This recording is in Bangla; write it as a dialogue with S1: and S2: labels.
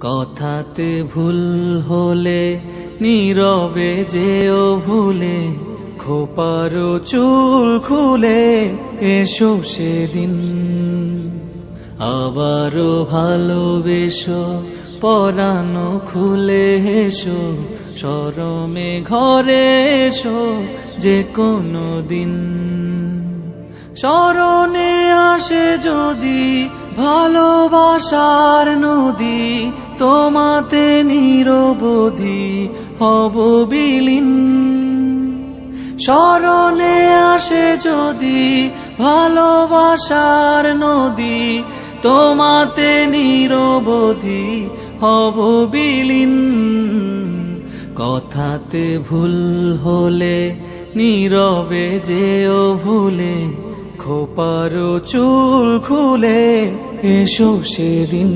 S1: কথাতে ভুল হলে নীরবে যেও ভুলে, খোপারো চুল খুলে এসো সেদিন। আবারও ভালোবেসো, পরানো খুলে এসো, শরমে ঘরে এসো যে কোনো দিন। স্মরণে আসে যদি ভালোবাসার নদী, তোমাতে নিরবধি হব বিলীন। স্মরণে আসে যদি ভালোবাসার নদী, তোমাতে নিরবধি হব বিলীন। কথাতে ভুল হলে নীরবে যেও ভুলে, খোপারো চুল খুলে এসো সেদিন।